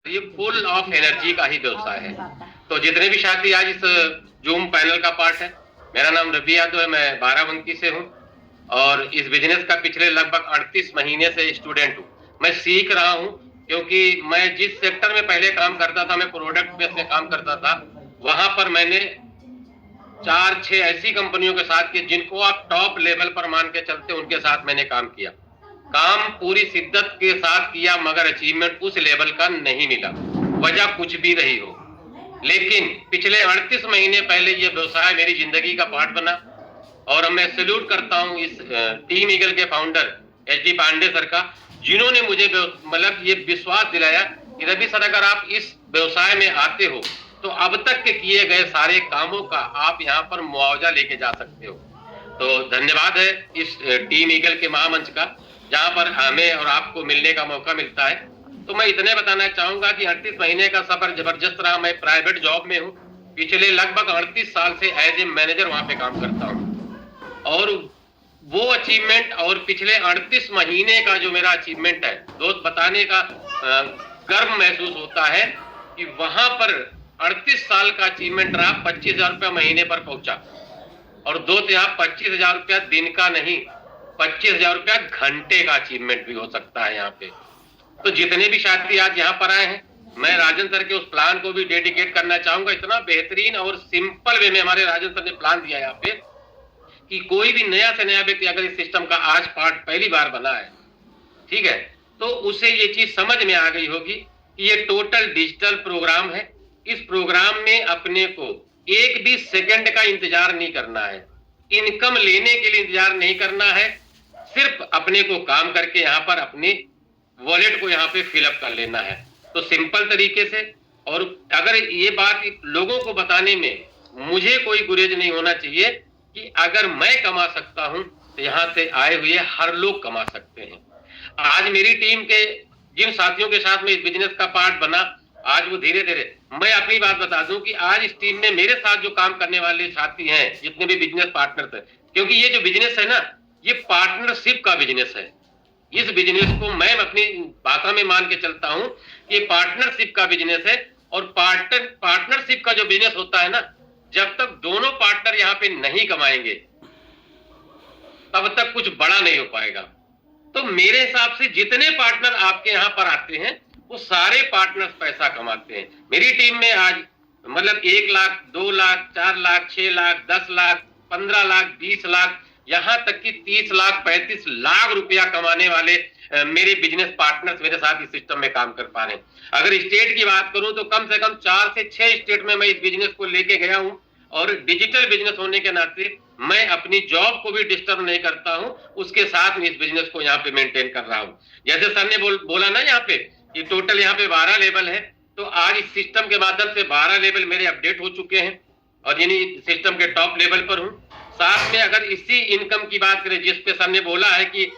ये full of energy का ही व्यवसाय है। तो जितने भी साथी आज इस जूम पैनल का पार्ट है, मेरा नाम रवि यादव है, मैं बाराबंकी से हूँ और इस बिजनेस का पिछले लगभग 38 महीने से स्टूडेंट हूँ। मैं सीख रहा हूँ क्योंकि मैं जिस सेक्टर में पहले काम करता था, मैं प्रोडक्ट बेस में काम करता था, वहां पर मैंने 4-6 ऐसी कंपनियों के साथ की जिनको आप टॉप लेवल पर मान के चलते, उनके साथ मैंने काम किया। काम पूरी शिद्दत के साथ किया मगर अचीवमेंट उस लेवल का नहीं मिला, वजह कुछ भी रही हो। लेकिन पिछले 38 महीने पहले ये व्यवसाय मेरी जिंदगी का पार्ट बना और मैं सैल्यूट करता हूं इस टीम ईगल के founder H D Pande sir का, जिन्होंने मुझे मतलब ये विश्वास दिलाया कि रवि सर, अगर आप इस व्यवसाय में आते हो तो अब तक के किए गए सारे कामों का आप यहाँ पर मुआवजा लेके जा सकते हो। तो धन्यवाद है इस टीम ईगल के महामंच का, जहां पर हमें और आपको मिलने का मौका मिलता है। तो मैं इतने बताना चाहूंगा कि 38 महीने का सफर जबरदस्त रहा। मैं प्राइवेट जॉब में हूँ, पिछले लगभग 38 साल से एज ए मैनेजर वहां पे काम करता हूँ और वो अचीवमेंट और पिछले 38 महीने का जो मेरा अचीवमेंट है दोस्त, बताने का गर्व महसूस होता है कि वहां पर 38 साल का अचीवमेंट रहा, 25,000 रुपया महीने पर पहुंचा। और दोस्त, यहाँ 25,000 रुपया दिन का नहीं, 25,000 रुपया घंटे का अचीवमेंट भी हो सकता है यहाँ पे। तो जितने भी छात्री आज यहाँ पर आए हैं, मैं राजन सर के उस प्लान को भी डेडिकेट करना चाहूंगा। इतना बेहतरीन और सिंपल वे में हमारे राजन सर ने प्लान दिया यहाँ पे कि कोई भी नया से नया व्यक्ति अगर इस सिस्टम का आज पार्ट पहली बार बना है, ठीक है, तो उसे ये चीज समझ में आ गई होगी कि ये टोटल डिजिटल प्रोग्राम है। इस प्रोग्राम में अपने को एक भी सेकंड का इंतजार नहीं करना है, इनकम लेने के लिए इंतजार नहीं करना है, सिर्फ अपने को काम करके यहाँ पर अपने वॉलेट को यहाँ पे फिलअप कर लेना है। तो सिंपल तरीके से, और अगर ये बात लोगों को बताने में मुझे कोई गुरेज नहीं होना चाहिए कि अगर मैं कमा सकता हूं तो यहाँ से आए हुए हर लोग कमा सकते हैं। आज मेरी टीम के जिन साथियों के साथ में इस बिजनेस का पार्ट बना, आज वो धीरे धीरे, मैं अपनी बात बता दूं कि आज इस टीम में मेरे साथ जो काम करने वाले साथी हैं, जितने भी बिजनेस पार्टनर थे, क्योंकि ये जो बिजनेस है ना, ये पार्टनरशिप का बिजनेस है। इस बिजनेस को मैं अपनी भाषा में मान के चलता हूं कि पार्टनरशिप का बिजनेस है। और पार्टनरशिप का जो बिजनेस होता है ना, जब तक दोनों पार्टनर यहाँ पे नहीं कमाएंगे तब तक कुछ बड़ा नहीं हो पाएगा। तो मेरे हिसाब से जितने पार्टनर आपके यहाँ पर आते हैं वो सारे पार्टनर्स पैसा कमाते हैं। मेरी टीम में आज मतलब 1 लाख, 2 लाख, 4 लाख, 6 लाख, 10 लाख, 15 लाख, 20 लाख, यहाँ तक कि 30 लाख, 35 लाख रुपया कमाने वाले मेरे बिजनेस पार्टनर्स मेरे साथ इस सिस्टम में काम कर पा रहे हैं। अगर स्टेट की बात करूं तो कम से कम 4 से 6 स्टेट में मैं इस बिजनेस को लेके गया हूं। और डिजिटल बिजनेस होने के नाते मैं अपनी जॉब को भी डिस्टर्ब नहीं करता हूं, उसके साथ में इस बिजनेस को यहाँ पे मेंटेन कर रहा हूं। जैसे सर ने बोला ना यहाँ पे कि टोटल यहाँ पे 12 लेवल है, तो आज इस सिस्टम के माध्यम से 12 लेवल मेरे अपडेट हो चुके हैं और यानी सिस्टम के टॉप लेवल पर हूँ। साथ में अगर इसी इनकम की बात करें जिस पे सर ने बोला है कि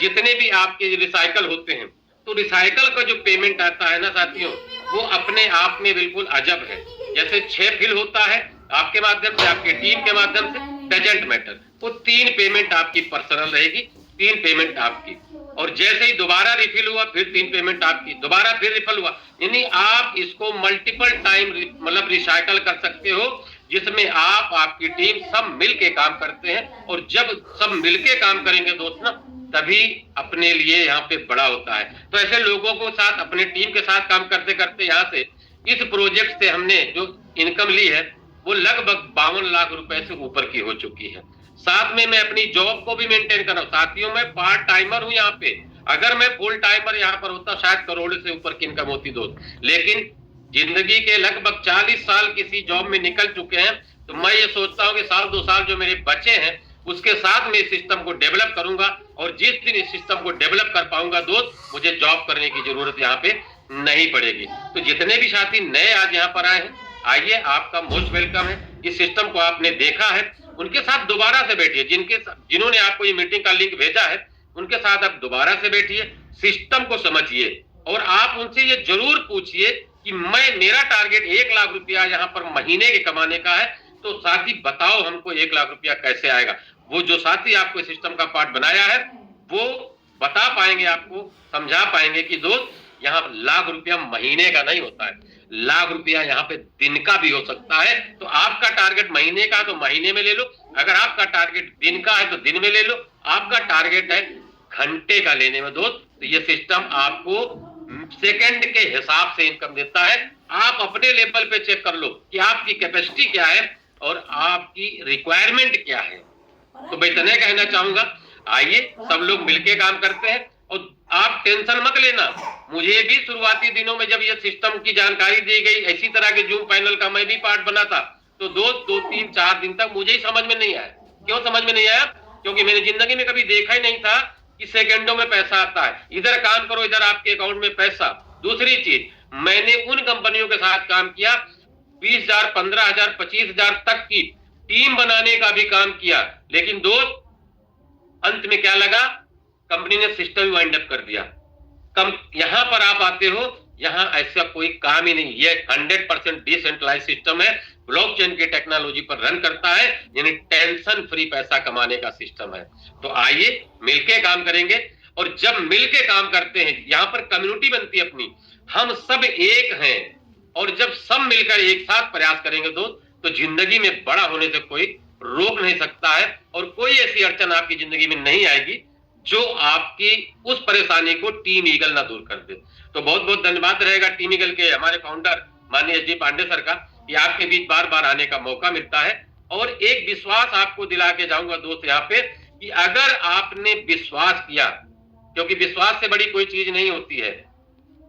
जितने भी आपके रिसाइकल होते हैं, तो रिसाइकल का जो पेमेंट आता है ना साथियों, वो अपने आप में बिल्कुल अजब है। जैसे 6 फिल होता है आपके माध्यम से, आपके टीम के माध्यम से, डजंट मैटर, वो 3 पेमेंट आपकी पर्सनल रहेगी, 3 पेमेंट आपकी। और जैसे ही दोबारा रिफिल हुआ फिर 3 पेमेंट आपकी, दोबारा फिर रिफिल हुआ, यानी आप इसको मल्टीपल टाइम मतलब रिसाइकल कर सकते हो, जिसमें आप आपकी टीम सब मिलके काम करते हैं। और जब सब मिलके काम करेंगे दोस्त ना, तभी अपने लिए यहाँ पे बड़ा होता है। तो ऐसे लोगों को साथ, अपने टीम के साथ काम करते करते यहाँ से इस प्रोजेक्ट से हमने जो इनकम ली है वो लगभग 52 लाख रुपए से ऊपर की हो चुकी है। साथ में मैं अपनी जॉब को भी मेंटेन कर रहा हूँ साथियों। मैं पार्ट टाइमर हूँ यहाँ पे, अगर मैं फुल टाइमर यहाँ पर होता शायद करोड़ों से ऊपर की इनकम होती दोस्त। लेकिन जिंदगी के लगभग 40 साल किसी जॉब में निकल चुके हैं, तो मैं ये सोचता हूँ कि 1-2 साल जो मेरे बचे हैं उसके साथ में इस सिस्टम को डेवलप करूंगा। और जिस दिन इस सिस्टम को डेवलप कर पाऊंगा दोस्त, मुझे जॉब करने की जरूरत यहाँ पे नहीं पड़ेगी। तो जितने भी साथी नए आज यहाँ पर आए हैं, आइए, आपका मोस्ट वेलकम है। इस सिस्टम को आपने देखा है, उनके साथ दोबारा से बैठिए। जिन्होंने आपको ये मीटिंग का लिंक भेजा है, उनके साथ आप दोबारा से बैठिए, सिस्टम को समझिए और आप उनसे ये जरूर पूछिए कि मेरा टारगेट 1 लाख रुपया यहाँ पर महीने के कमाने का है, तो साथी बताओ हमको 1 लाख रुपया कैसे आएगा। वो जो साथी आपको सिस्टम का पार्ट बनाया है वो बता पाएंगे, आपको समझा पाएंगे कि दोस्त यहाँ लाख रुपया महीने का नहीं होता है, लाख रुपया यहाँ पे दिन का भी हो सकता है। तो आपका टारगेट महीने का तो महीने में ले लो, अगर आपका टारगेट दिन का है तो दिन में ले लो, आपका टारगेट है घंटे का लेने में दोस्त, तो ये सिस्टम आपको सेकंड के हिसाब से इनकम देता है। आप अपने लेवल पे चेक कर लो कि आपकी कैपेसिटी क्या है और आपकी रिक्वायरमेंट क्या है। तो मैं इतने कहना चाहूंगा, आइए सब लोग मिलके काम करते हैं और आप टेंशन मत लेना। मुझे भी शुरुआती दिनों में जब ये सिस्टम की जानकारी दी गई, इसी तरह के जूम पैनल का मैं भी पार्ट बना था, तो दो तीन चार दिन तक मुझे ही समझ में नहीं आया। क्यों समझ में नहीं आया? क्योंकि मैंने जिंदगी में कभी देखा ही नहीं था कि सेकंडों में पैसा आता है, इधर काम करो इधर आपके अकाउंट में पैसा। दूसरी चीज, मैंने उन कंपनियों के साथ काम किया 20,000, 15,000, 25,000 तक की टीम बनाने का भी काम किया, लेकिन दोस्त अंत में क्या लगा, कंपनी ने सिस्टम वाइंड अप कर दिया। यहां पर आप आते हो, यहां ऐसा कोई काम ही नहीं, ये 100% डिसेंट्रलाइज सिस्टम है, ब्लॉकचेन की टेक्नोलॉजी पर रन करता है, यानी टेंशन फ्री पैसा कमाने का सिस्टम है। तो आइए मिलके काम करेंगे, और जब मिलके काम करते हैं यहां पर कम्युनिटी बनती है अपनी, हम सब एक हैं, और जब सब मिलकर एक साथ प्रयास करेंगे दोस्त, तो जिंदगी में बड़ा होने से कोई रोक नहीं सकता है, और कोई ऐसी अड़चन आपकी जिंदगी में नहीं आएगी जो आपकी उस परेशानी को टीम ईगल ना दूर कर दे। तो बहुत बहुत धन्यवाद रहेगा टीम ईगल के हमारे फाउंडर माननीय एस डी पांडे सर का, कि आपके बीच बार बार आने का मौका मिलता है। और एक विश्वास आपको दिला के जाऊंगा दोस्त यहाँ पे, कि अगर आपने विश्वास किया, क्योंकि विश्वास से बड़ी कोई चीज नहीं होती है,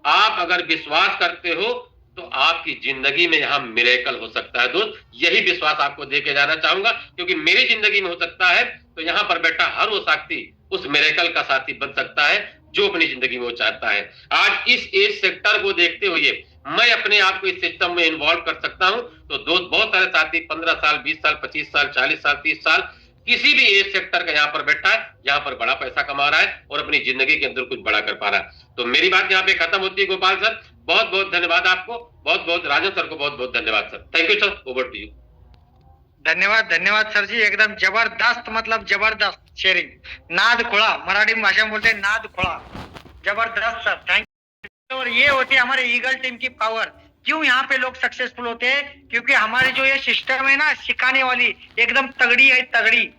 आप अगर विश्वास करते हो तो आपकी जिंदगी में यहाँ मिरेकल हो सकता है दोस्त। यही विश्वास आपको देके जाना चाहूंगा, क्योंकि मेरी जिंदगी में हो सकता है, तो यहाँ पर बैठा हर वो साथी उस मिरेकल का साथी बन सकता है जो अपनी जिंदगी में वो चाहता है। आज इस एज सेक्टर को देखते हुए मैं अपने आप को इस सिस्टम में इन्वॉल्व कर सकता हूं। तो दोस्त बहुत सारे साथी 15 साल, 20 साल, 25 साल, 40 साल, 30 साल, किसी भी एज सेक्टर का यहाँ पर बैठा है, यहाँ पर बड़ा पैसा कमा रहा है और अपनी जिंदगी के अंदर कुछ बड़ा कर पा रहा है। तो मेरी बात यहाँ पे खत्म होती है। गोपाल सर बहुत बहुत धन्यवाद आपको, बहुत बहुत राजन सर को बहुत बहुत धन्यवाद sir. Thank you sir, over to you. धन्यवाद धन्यवाद सर जी, एकदम जबरदस्त, मतलब जबरदस्त शेयरिंग, नाद खोला, मराठी में भाषा में बोलते हैं नाद खोला, जबरदस्त सर, थैंक यू। और ये होती है हमारे ईगल टीम की पावर। क्यों यहाँ पे लोग सक्सेसफुल होते हैं? क्योंकि हमारी जो ये सिस्टम है ना सिखाने वाली, एकदम तगड़ी है, तगड़ी।